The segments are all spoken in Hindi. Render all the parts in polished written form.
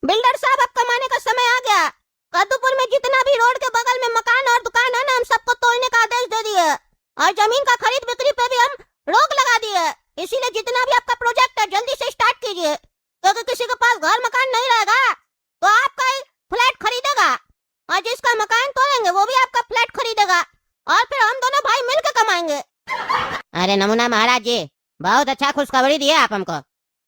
बिल्डर साहब, अब कमाने का समय आ गया। कद्दूपुर में जितना भी रोड के बगल में मकान और दुकान है ना, हम सबको तोड़ने का आदेश दे दिए और जमीन का खरीद बिक्री पे भी हम रोक लगा दिए। इसीलिए जितना भी आपका प्रोजेक्ट है जल्दी से स्टार्ट कीजिए, क्योंकि किसी के पास घर मकान नहीं रहेगा तो आपका ही फ्लैट खरीदेगा और जिसका मकान तोड़ेंगे वो भी आपका फ्लैट खरीदेगा और फिर हम दोनों भाई मिलकर कमाएंगे। अरे नमूना महाराज जी, बहुत अच्छा खुशखबरी दिए आप हमको।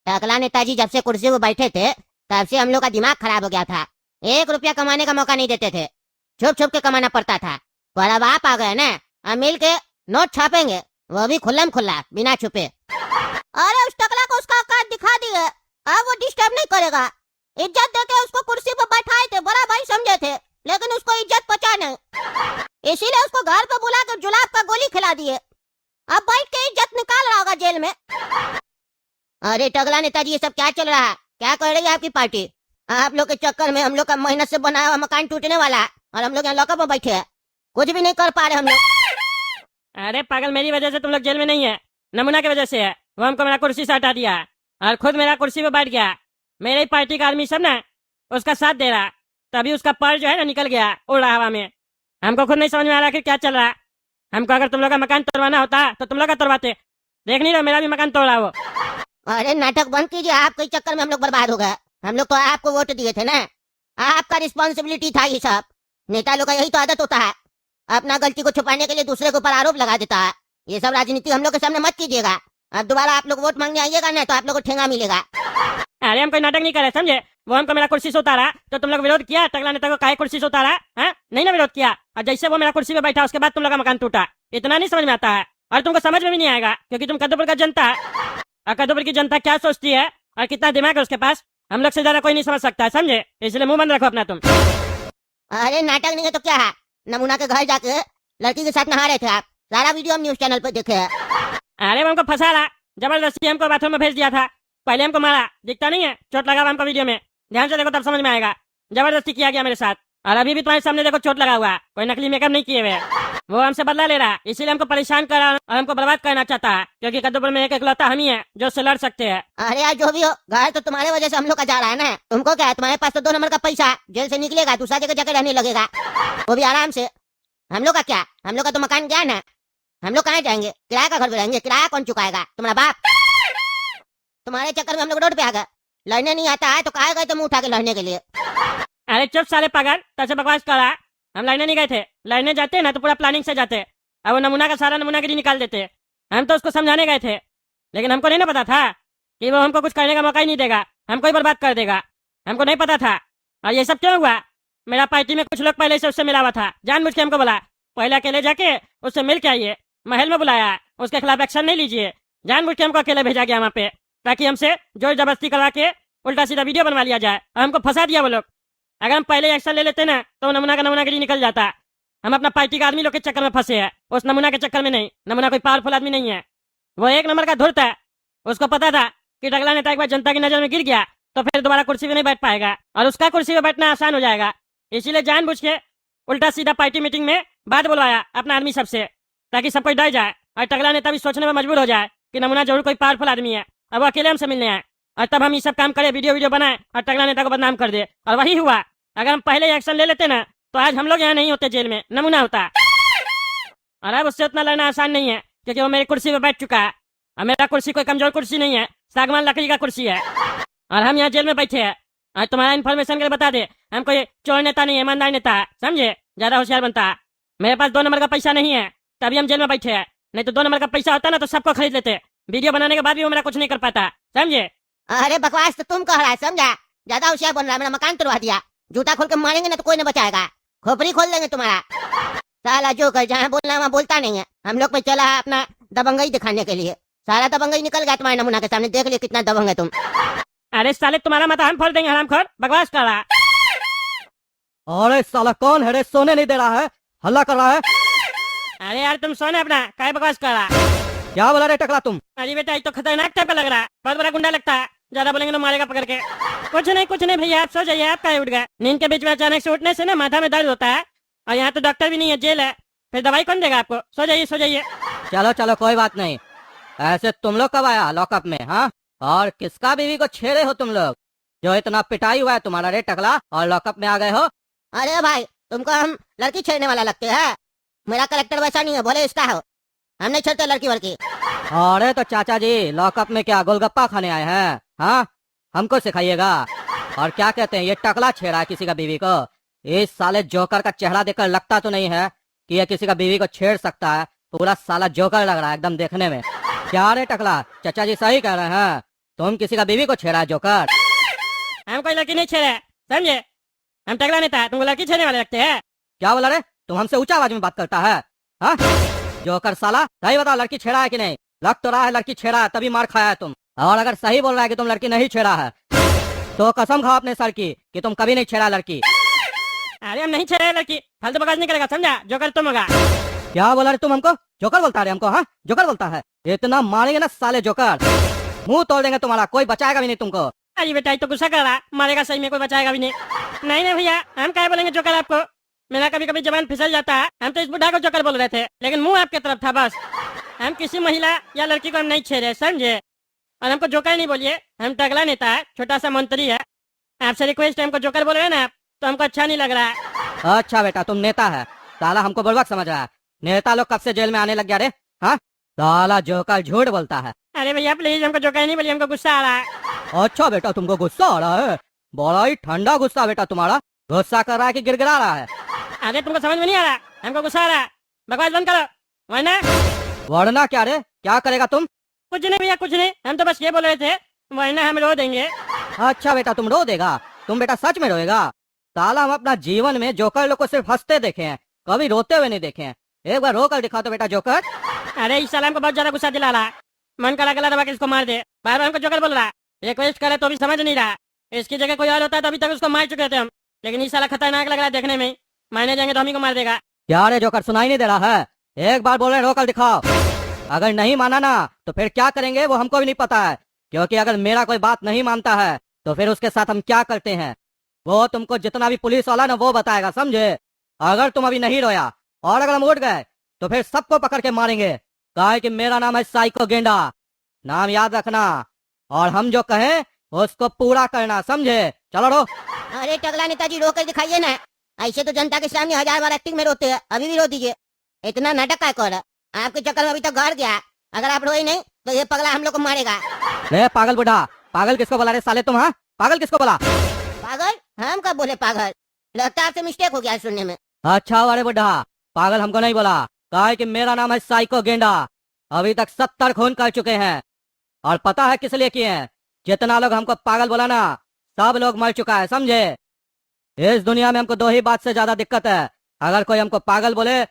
टकला नेताजी जब से कुर्सी पर बैठे थे तब से हम लोग का दिमाग खराब हो गया था। 1 रुपया कमाने का मौका नहीं देते थे, छुप छुप के कमाना पड़ता था। पर अब आप आ गए ना, अब मिल के नोट छापेंगे, वो भी खुल्लम खुल्ला बिना छुपे। अरे उस टकला को उसका औकात दिखा दिए, अब वो डिस्टर्ब नहीं करेगा। इज्जत देके उसको कुर्सी पर बैठाए थे, बड़ा भाई समझे थे, लेकिन उसको इज्जत पचा नहीं, इसीलिए उसको घर पर बुला कर जुलाब का गोली खिला दिए। अब बैठ के इज्जत निकाल रहा होगा जेल में। अरे टकला नेताजी, ये सब क्या चल रहा है? क्या कर रही है आपकी पार्टी? आप लोग के चक्कर में हम लोग का मेहनत से बनाया हुआ मकान टूटने वाला है और हम लोग यहाँ लॉकअप में बैठे हैं, कुछ भी नहीं कर पा रहे हम लोग। अरे पागल, मेरी वजह से तुम लोग जेल में नहीं है, नमूना की वजह से है। वो हमको मेरा कुर्सी से हटा दिया और खुद मेरा कुर्सी पे बैठ गया। मेरे ही पार्टी का आदमी सब ना उसका साथ दे रहा, तभी उसका पर जो है ना निकल गया, उड़ रहा हवा में। हमको खुद नहीं समझ में आ रहा कि क्या चल रहा है। हमको अगर तुम लोग का मकान तोड़वाना होता तो तुम लोग का तोड़वाते। देख नहीं रहे मेरा भी मकान तोड़ रहा वो। अरे नाटक बंद कीजिए, आपके चक्कर में हम लोग बर्बाद हो गए। हम लोग तो आपको वोट दिए थे ना, आपका रिस्पॉन्सिबिलिटी था ये सब। नेता लोग का यही तो आदत होता है, अपना गलती को छुपाने के लिए दूसरे के ऊपर आरोप लगा देता है। ये सब राजनीति हम लोग के सामने मत कीजिएगा। अब दोबारा आप लोग वोट मांगने आइएगा ना तो आप लोग को ठेंगा मिलेगा। अरे हम कोई नाटक नहीं कर रहे, समझे? वो हमको मेरा कुर्सी से उतारा तो तुम लोग विरोध किया, टकला नेता को काहे कुर्सी से उतारा है? नहीं ना विरोध किया। और जैसे वो मेरा कुर्सी पे बैठा उसके बाद तुम लोग का मकान टूटा। इतना नहीं समझ में आता है और तुमको समझ में भी नहीं आएगा, क्योंकि तुम कद्दूपुर का जनता है और कद्दूपुर की जनता क्या सोचती है और कितना दिमाग है उसके पास, हम लोग से ज्यादा कोई नहीं समझ सकता है, समझे? इसलिए मुंह बंद रखो अपना तुम। अरे नाटक नहीं है तो क्या है? नमूना के घर जाके लड़की के साथ नहा रहे थे आप, सारा वीडियो हम न्यूज चैनल पर देखे हैं। अरे वो हमको फंसा रहा, जबरदस्ती हमको बाथरूम में भेज दिया था। पहले हमको मारा, दिखता नहीं है, चोट लगा हुआ हमको वीडियो में, ध्यान से देखो तब समझ में आएगा। जबरदस्ती किया गया मेरे साथ और अभी भी तुम्हारे सामने देखो चोट लगा हुआ, कोई नकली मेकअप नहीं किए हुए। वो हमसे बदला ले रहा, इसीलिए हमको परेशान कर रहा और हमको बर्बाद करना चाहता है, क्योंकि कद्दूपुर में एक इकलौता हम ही है जो उससे लड़ सकते हैं। अरे यार जो भी हो, घर तो तुम्हारे वजह से हम लोग का जा रहा है ना। तुमको क्या है, तुम्हारे पास तो 2 नंबर का पैसा है, जेल से निकलेगा दूसरा जगह जाकर रहने लगेगा, वो भी आराम से। हम लोग का क्या, हम लोग का तो मकान ज्ञान है, हम लोग कहाँ जाएंगे? किराए का घर में रहेंगे, किराया कौन चुकाएगा? तुम्हारा बाप। तुम्हारे चक्कर में हम लोग रोड पे आ गए, लड़ने नहीं आता है तो कहा गए तुम उठा के लड़ने के लिए। अरे चुप साले पागल, तब बकवास कर रहा। हम लड़ने नहीं गए थे, लड़ने जाते ना तो पूरा प्लानिंग से जाते, अब वो नमूना का सारा नमूनागिरी निकाल देते। हम तो उसको समझाने गए थे, लेकिन हमको नहीं ना पता था कि वो हमको कुछ करने का मौका ही नहीं देगा, हमको ही बर्बाद कर देगा। हमको नहीं पता था। और ये सब क्यों हुआ? मेरा पार्टी में कुछ लोग पहले से उससे मिला हुआ था, जानबूझ के हमको बोला पहले अकेले जाके उससे मिल के आइए, महल में बुलाया, उसके खिलाफ एक्शन नहीं लीजिए, जानबूझ के हमको अकेले भेजा गया वहाँ पे, ताकि हमसे जोर जबरदस्ती करवा के उल्टा सीधा वीडियो बनवा लिया जाए और हमको फंसा दिया वो लोग। अगर हम पहले एक्शन ले लेते ना तो नमूना का नमूनागिरी निकल जाता। हम अपना पार्टी का आदमी लोग के चक्कर में फंसे हैं, उस नमूना के चक्कर में नहीं। नमूना कोई पावरफुल आदमी नहीं है, वो एक नंबर का धूर्त है। उसको पता था कि टकला नेता एक बार जनता की नजर में गिर गया तो फिर दोबारा कुर्सी पे नहीं बैठ पाएगा और उसका कुर्सी पे बैठना आसान हो जाएगा। इसीलिए जानबूझ के उल्टा सीधा पार्टी मीटिंग में बात बुलवाया अपना आदमी सबसे, ताकि सब कोई डर जाए और टकला नेता भी सोचने में मजबूर हो जाए कि नमूना जरूर कोई पावरफुल आदमी है। अब वो अकेले हमसे मिलने आए और तब हम ये सब काम करे, वीडियो बनाए और टकला नेता को बदनाम कर दे, और वही हुआ। अगर हम पहले एक्शन ले लेते ना तो आज हम लोग यहाँ नहीं होते, जेल में नमूना होता। और अब उससे उतना लड़ना आसान नहीं है, क्योंकि वो मेरी कुर्सी पे बैठ चुका है और मेरा कुर्सी कोई कमजोर कुर्सी नहीं है, सागवान लकड़ी का कुर्सी है और हम यहाँ जेल में बैठे हैं। और तुम्हारा इन्फॉर्मेशन के लिए बता दे, हम कोई चोर नेता नहीं है, ईमानदार नेता है, समझे? ज्यादा होशियार बनता है। मेरे पास 2 नंबर का पैसा नहीं है, तभी हम जेल में बैठे हैं, नहीं तो 2 नंबर का पैसा होता ना तो सबको खरीद लेते। वीडियो बनाने के बाद भी वो मेरा कुछ नहीं कर पाता, समझे? अरे बकवास तो तुम कह रहा है, समझा? ज्यादा होशियार बन रहा है, मेरा मकान तोड़वा दिया। जूता खोल के मारेंगे ना तो कोई नहीं बचाएगा, खोपड़ी खोल देंगे तुम्हारा। साला जो कर जहाँ बोलना वहाँ बोलता नहीं है। हम लोग पे चला है अपना दबंगई दिखाने के लिए, सारा दबंगई निकल गया तुम्हारे नमूना के सामने, देख लियो कितना दबंग है तुम। अरे साले तुम्हारा माथा हम फोड़ देंगे, हरामखोर, बकवास कर रहा। अरे साला कौन है रे, सोने नहीं दे रहा है, हल्ला कर रहा है। अरे यार तुम सोने अपना, काय बकवास कर रहा? क्या बोला रे टकला तुम? अरे बेटा ये तो खतरनाक टाइप का लग रहा है, बहुत बड़ा गुंडा लगता है, ज्यादा बोलेंगे तो मारेगा पकड़ के। कुछ नहीं भैया, आप सो जाइए, आप काहे उठ गए? नींद के बीच में अचानक से उठने से ना माथा में दर्द होता है और यहाँ तो डॉक्टर भी नहीं है, जेल है, फिर दवाई कौन देगा आपको? सो जाइए सो जाइए। चलो चलो कोई बात नहीं। ऐसे तुम लोग कब आया लॉकअप में? हाँ, और किसका बीवी को छेड़े हो तुम लोग? जो इतना पिटाई हुआ है तुम्हारा रे टकला, और लॉकअप में आ गए हो। अरे भाई, तुमको हम लड़की छेड़ने वाला लगते हैं? मेरा करेक्टर वैसा नहीं है, बोले इसका हो। हम नहीं छेड़ते लड़की वड़की। अरे तो चाचा जी लॉकअप में क्या गोलगप्पा खाने आए हैं? हाँ, हमको सिखाइएगा। और क्या कहते हैं, ये टकला छेड़ा है किसी का बीवी को? इस साले जोकर का चेहरा देखकर लगता तो नहीं है कि ये किसी का बीवी को छेड़ सकता है। पूरा साला जोकर लग रहा है एकदम देखने में। क्या रे टकला, चाचा जी सही कह रहे हैं, तुम किसी का बीवी को छेड़ा है जोकर? हम कोई लड़की नहीं छेड़े, समझे? हम टकला नेता तुमको लड़की छेड़ने वाले लगते हैं? क्या बोला रे, तुम हमसे ऊंचा आवाज में बात करता है? हाँ जोकर साला, सही बताओ लड़की छेड़ा है कि नहीं? लग तो रहा है लड़की छेड़ा है, तभी मार खाया है तुम। और अगर सही बोल रहा है कि तुम लड़की नहीं छेड़ा है तो कसम खाओ अपने सर की कि तुम कभी नहीं छेड़ा लड़की। अरे हम नहीं छेड़े लड़की, फालतू बकवास नहीं करेगा, समझा? जो कर तुम होगा। क्या बोला रे तुम हमको? जोकर बोलता है हमको? हाँ जोकर बोलता है, इतना मारेंगे ना साले जोकर, मुंह तोड़ देंगे तुम्हारा, कोई बचाएगा भी नहीं तुमको। अरे बेटा ये तो गुस्सा कर रहा, मारेगा सही में, कोई बचाएगा भी नहीं। नहीं नहीं भैया, हम क्या बोलेंगे जोकर आपको? मेरा कभी कभी जबान फिसल जाता है। हम तो इस बुढ़ा को जोकर बोल रहे थे, लेकिन मुंह आपके तरफ था बस। हम किसी महिला या लड़की को हम नहीं छेड़े, समझे? और हमको जोकर नहीं बोलिए, हम टकला नेता है, छोटा सा मंत्री है। आपसे रिक्वेस्ट है, हमको जोकर बोल रहे हैं ना आप, तो हमको अच्छा नहीं लग रहा है। अच्छा बेटा तुम नेता है, साला हमको बुड़बक समझ रहा है। नेता लोग कब से जेल में आने लग गया रे? हाँ साला जोकर झूठ बोलता है। अरे भैया प्लीज हमको जोकर नहीं बोलिए, हमको गुस्सा आ रहा है। अच्छा बेटा तुमको गुस्सा आ रहा है, बड़ा ही ठंडा गुस्सा बेटा तुम्हारा। गुस्सा कर रहा है कि गिड़गिड़ा रहा है? अरे तुमको समझ में नहीं आ रहा, हमको गुस्सा आ रहा है। बकवास बंद करो वरना। वरना क्या रे, क्या करेगा तुम? कुछ नहीं भैया कुछ नहीं, हम तो बस ये बोल रहे थे, वरना हम रो देंगे। अच्छा बेटा तुम रो देगा? तुम बेटा सच में रोएगा? साला हम अपना जीवन में जोकर लोग को सिर्फ हंसते देखे हैं, कभी रोते हुए नहीं देखे हैं। एक बार रो कर दिखा तो बेटा जोकर। अरे इस साल हमको बहुत ज्यादा गुस्सा दिला रहा है, मन करा गला दबा के इसको मार दे। बार बार हमको जोकर बोल रहा है, रिक्वेस्ट करे तो भी समझ नहीं रहा। इसकी जगह कोई और होता है तो अभी तक उसको मार चुके थे हम, लेकिन इस साल खतरनाक लग रहा है देखने में। मारने जाएंगे तो हम ही को मार देगा। क्या रे जोकर सुनाई नहीं दे रहा है? एक बार बोल रहे रो कर दिखाओ। अगर नहीं माना ना तो फिर क्या करेंगे वो हमको भी नहीं पता है, क्योंकि अगर मेरा कोई बात नहीं मानता है तो फिर उसके साथ हम क्या करते हैं वो तुमको जितना भी पुलिस वाला ना वो बताएगा, समझे? अगर तुम अभी नहीं रोया और अगर हम उठ गए तो फिर सबको पकड़ के मारेंगे। काहे कि मेरा नाम है साइको गेंडा, नाम याद रखना, और हम जो कहें उसको पूरा करना, समझे? चलो रो। अरे टकला नेताजी रो कर दिखाइए ना, ऐसे तो जनता के सामने 1000 बार एक्टिंग में रोते हैं, अभी भी रो दीजिए। इतना नाटक काय कर रहा है? आपके चक्कर में अभी तक घर गया। अगर आप रोए नहीं तो ये पगला हम लोग को मारेगा। रे पागल बुढ़ा, पागल किसको बोला रे साले तुम? हाँ पागल किसको बोला? पागल? हम कब बोले पागल? लगता है आपसे मिस्टेक हो गया है सुनने में। अच्छा अरे बुढ़ा, पागल हमको नहीं बोला। कहा कि मेरा नाम है साइको गेंडा, अभी तक 70 खून कर चुके हैं, और पता है किस लिए किए हैं? जितना लोग हमको पागल बोला ना सब लोग मर चुका है, समझे? इस दुनिया में हमको दो ही बात से ज्यादा दिक्कत है, अगर कोई हमको पागल बोले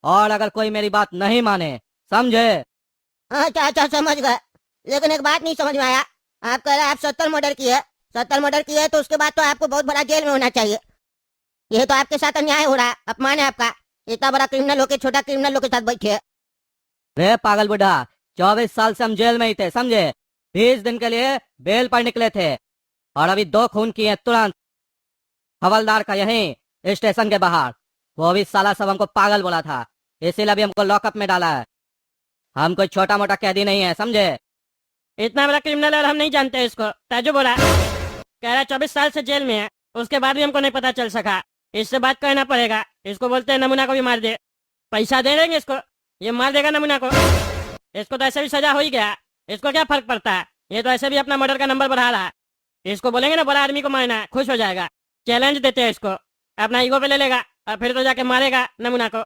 और अगर कोई मेरी बात नहीं माने, समझे? अच्छा अच्छा समझ गए, लेकिन एक बात नहीं समझ में आया। आप कह रहे हैं आप 70 मर्डर किए, 70 मर्डर किए तो उसके बाद तो आपको बहुत बड़ा जेल में होना चाहिए। ये तो आपके साथ अन्याय हो रहा है, अपमान है आपका। इतना बड़ा क्रिमिनल होके छोटा क्रिमिनल लोग के साथ बैठे। रे पागल बुढ़ा, 24 साल से हम जेल में ही थे, समझे? 20 दिन के लिए बेल पर निकले थे, और अभी 2 खून किए तुरंत हवलदार का यहीं स्टेशन के बाहर। वो भी साला सब हमको पागल बोला था, इसीलिए अभी हमको लॉकअप में डाला है। हम कोई छोटा मोटा कैदी नहीं है, समझे? इतना बड़ा क्रिमिनल और हम नहीं जानते इसको। ताजु बोला कह रहा 24 साल से जेल में है, उसके बाद भी हमको नहीं पता चल सका। इससे बात करना पड़ेगा। इसको बोलते हैं नमूना को भी मार दे, पैसा दे देंगे इसको, ये मार देगा नमूना को। इसको तो ऐसे भी सजा हो ही गया, इसको क्या फर्क पड़ता है? ये तो ऐसे भी अपना मर्डर का नंबर बढ़ा रहा है। इसको बोलेंगे ना बड़ा आदमी को मारना है, खुश हो जाएगा। चैलेंज देते हैं इसको, अपना ईगो पे ले लेगा और फिर तो जाके मारेगा नमूना को।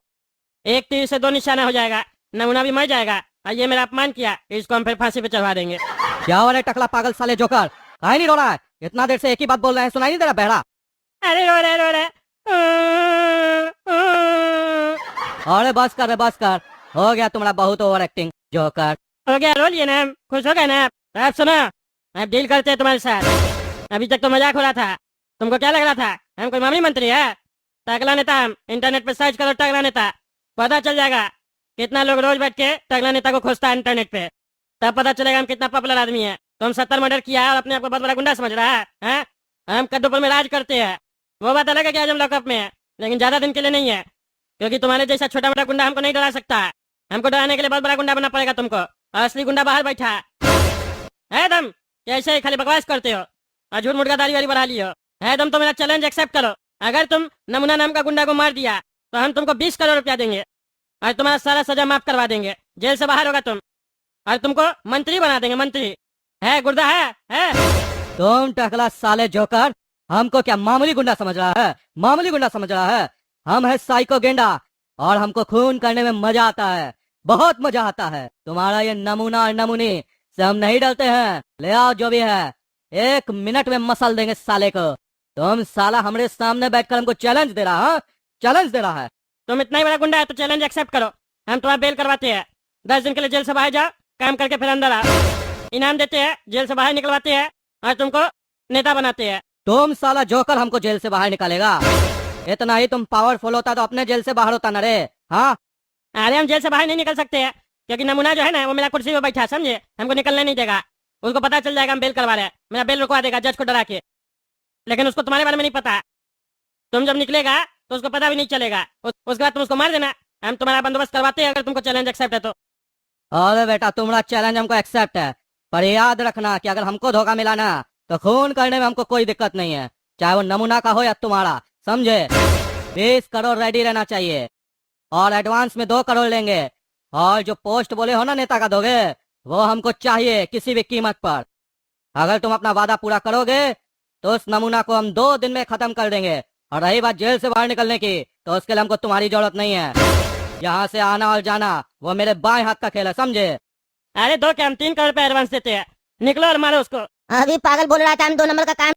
एक तीर से 2 निशाना हो जाएगा, नमूना भी मर जाएगा। और ये मेरा अपमान किया, इसको हम फिर फांसी पे चढ़वा देंगे। क्या हो रहा है टकला पागल साले जोकर? काहे नहीं रो रहा है? इतना देर से एक ही बात बोल रहे हैं, सुनाई नहीं दे रहा बहरा? अरे रो रहे अरे बस कर रे बस कर, हो गया तुम्हारा बहुत ओवर एक्टिंग जोकर। हो गया, रो लिए ना हम, खुश हो गए ना आप? सुनो, अब डील करते हैं तुम्हारे साथ। अभी तक तो मजाक हो रहा था, तुमको क्या लग रहा था हम कोई मामूली मंत्री है? टकला नेता हम, इंटरनेट पे सर्च करो टकला नेता, पता चल जाएगा कितना लोग रोज बैठ के टकला नेता को खोजता है इंटरनेट पे। तब पता चलेगा हम कितना पॉपुलर आदमी है। तुम 70 मर्डर किया है और अपने आप को बहुत बड़ा गुंडा समझ रहा है, हैं? हम कद्दूपुर में राज करते हैं। वो बात अलग है कि आज हम लॉकअप में है, लेकिन ज्यादा दिन के लिए नहीं है, क्योंकि तुम्हारे जैसा छोटा मोटा गुंडा हमको नहीं डरा सकता है। हमको डराने के लिए बहुत बड़ा गुंडा बनना पड़ेगा तुमको, और असली गुंडा बाहर बैठा है। तुम कैसे खाली बकवास करते हो और झूठ मूठ का दाढ़ी वारी बढ़ा लियो है। तुम तो मेरा चैलेंज एक्सेप्ट करो। अगर तुम नमूना नाम का गुंडा को मार दिया तो हम तुमको 20 करोड़ रुपया देंगे और तुम्हारा सारा सजा माफ करवा देंगे। जेल से बाहर होगा तुम और तुमको मंत्री बना देंगे। मंत्री है गुर्दा है? तुम टकला साले जोकर, हमको क्या मामूली गुंडा समझ रहा है? मामूली गुंडा समझ रहा है? हम है साइको गेंडा और हमको खून करने में मजा आता है, बहुत मजा आता है। तुम्हारा ये नमूना और नमूनी से हम नहीं डरते हैं। ले आओ जो भी है, 1 मिनट में मसल देंगे साले को। तुम साला हमारे सामने बैठकर हमको चैलेंज दे रहा है? चैलेंज दे रहा है? तुम इतना ही बड़ा गुंडा है तो चैलेंज एक्सेप्ट करो। हम तुम्हारा बेल करवाते हैं। 10 दिन के लिए जेल से बाहर जाओ, काम करके फिर अंदर आओ। इनाम देते हैं, जेल से बाहर निकलवाते हैं और तुमको नेता बनाते हैं। तुम साला जोकर हमको जेल से बाहर निकालेगा? इतना ही तुम पावरफुल होता तो अपने जेल से बाहर होता ना रे। हाँ, अरे हम जेल से बाहर नहीं निकल सकते हैं क्योंकि नमूना जो है ना वो मेरा कुर्सी पे बैठा है, समझे? हमको निकलने नहीं देगा। उसको पता चल जाएगा हम बेल करवा रहे हैं, मेरा बेल रुकवा देगा जज को डरा के। लेकिन उसको तुम्हारे बारे में नहीं पता। तुम जब निकलेगा तो उसको पता भी नहीं चलेगा। उसके बाद तुम उसको मार देना। हम तुम्हारा बंदोबस्त करवाते हैं अगर तुमको चैलेंज एक्सेप्ट है तो। अरे बेटा, तुम्हारा चैलेंज हमको एक्सेप्ट है, पर याद रखना कि अगर हमको धोखा मिला ना तो खून करने में हमको कोई दिक्कत नहीं है, चाहे वो नमूना का हो या तुम्हारा, समझे? 20 करोड़ रेडी रहना चाहिए और एडवांस में 2 करोड़ लेंगे। और जो पोस्ट बोले हो ना नेता का दोगे, वो हमको चाहिए किसी भी कीमत पर। अगर तुम अपना वादा पूरा करोगे तो उस नमूना को हम 2 दिन में खत्म कर देंगे। और रही बात जेल से बाहर निकलने की, तो उसके लिए हमको तुम्हारी जरूरत नहीं है। यहाँ से आना और जाना वो मेरे बाएं हाथ का खेल है, समझे? अरे 2 क्या, हम 3 करोड़ रुपए एडवांस देते हैं। निकलो और मारो उसको। अभी पागल बोल रहा था हम 2 नंबर का काम